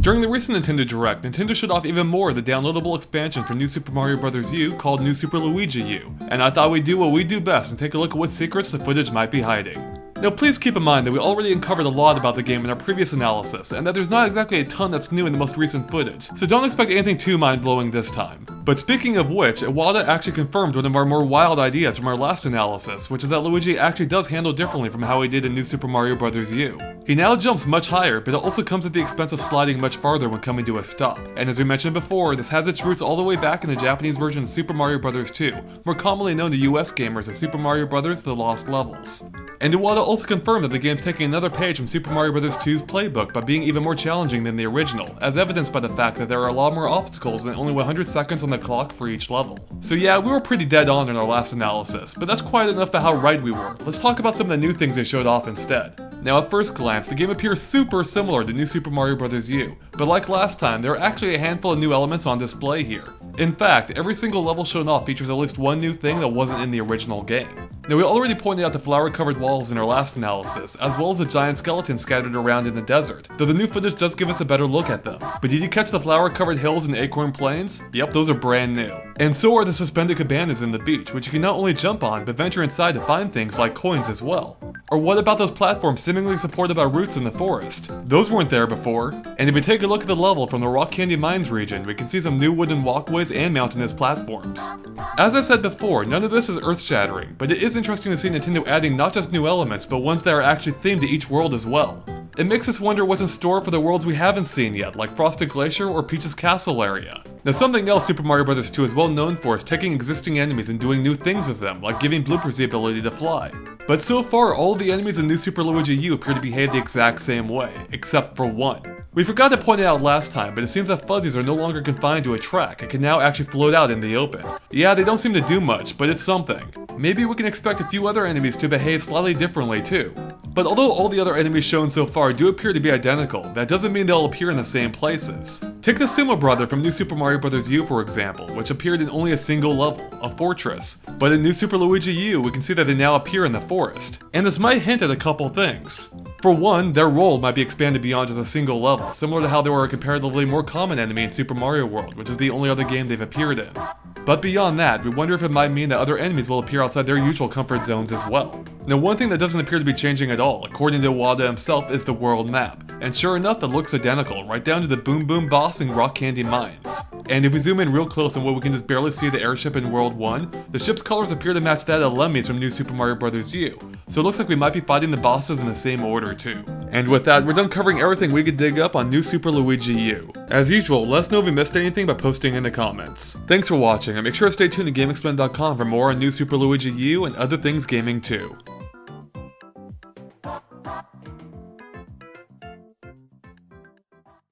During the recent Nintendo Direct, Nintendo showed off even more of the downloadable expansion for New Super Mario Bros. U called New Super Luigi U, and I thought we'd do what we do best and take a look at what secrets the footage might be hiding. Now please keep in mind that we already uncovered a lot about the game in our previous analysis, and that there's not exactly a ton that's new in the most recent footage, so don't expect anything too mind-blowing this time. But speaking of which, Iwata actually confirmed one of our more wild ideas from our last analysis, which is that Luigi actually does handle differently from how he did in New Super Mario Bros. U. He now jumps much higher, but it also comes at the expense of sliding much farther when coming to a stop. And as we mentioned before, this has its roots all the way back in the Japanese version of Super Mario Bros. 2, more commonly known to US gamers as Super Mario Bros. The Lost Levels. And Iwata also confirmed that the game's taking another page from Super Mario Bros. 2's playbook by being even more challenging than the original, as evidenced by the fact that there are a lot more obstacles and only 100 seconds on the clock for each level. So yeah, we were pretty dead on in our last analysis, but that's quite enough for how right we were. Let's talk about some of the new things they showed off instead. Now at first glance, the game appears super similar to New Super Mario Bros. U, but like last time, there are actually a handful of new elements on display here. In fact, every single level shown off features at least one new thing that wasn't in the original game. Now we already pointed out the flower-covered walls in our last analysis, as well as the giant skeletons scattered around in the desert, though the new footage does give us a better look at them. But did you catch the flower-covered hills and acorn plains? Yep, those are brand new. And so are the suspended cabanas in the beach, which you can not only jump on, but venture inside to find things like coins as well. Or what about those platforms seemingly supported by roots in the forest? Those weren't there before. And if we take a look at the level from the Rock Candy Mines region, we can see some new wooden walkways and mountainous platforms. As I said before, none of this is earth-shattering, but it is interesting to see Nintendo adding not just new elements, but ones that are actually themed to each world as well. It makes us wonder what's in store for the worlds we haven't seen yet, like Frosted Glacier or Peach's Castle area. Now something else Super Mario Bros. 2 is well known for is taking existing enemies and doing new things with them, like giving bloopers the ability to fly. But so far, all of the enemies in New Super Luigi U appear to behave the exact same way, except for one. We forgot to point it out last time, but it seems that fuzzies are no longer confined to a track and can now actually float out in the open. Yeah, they don't seem to do much, but it's something. Maybe we can expect a few other enemies to behave slightly differently too. But although all the other enemies shown so far do appear to be identical, that doesn't mean they'll appear in the same places. Take the Sumo Brother from New Super Mario Bros. U for example, which appeared in only a single level, a fortress. But in New Super Luigi U, we can see that they now appear in the forest. And this might hint at a couple things. For one, their role might be expanded beyond just a single level, similar to how they were a comparatively more common enemy in Super Mario World, which is the only other game they've appeared in. But beyond that, we wonder if it might mean that other enemies will appear outside their usual comfort zones as well. Now one thing that doesn't appear to be changing at all, according to Iwata himself, is the world map. And sure enough, it looks identical, right down to the Boom Boom Boss and Rock Candy Mines. And if we zoom in real close on what we can just barely see the airship in World 1, the ship's colors appear to match that of Lemmy's from New Super Mario Bros. U, so it looks like we might be fighting the bosses in the same order too. And with that, we're done covering everything we could dig up on New Super Luigi U. As usual, let us know if we missed anything by posting in the comments. Thanks for watching, and make sure to stay tuned to GameXplain.com for more on New Super Luigi U and other things gaming too.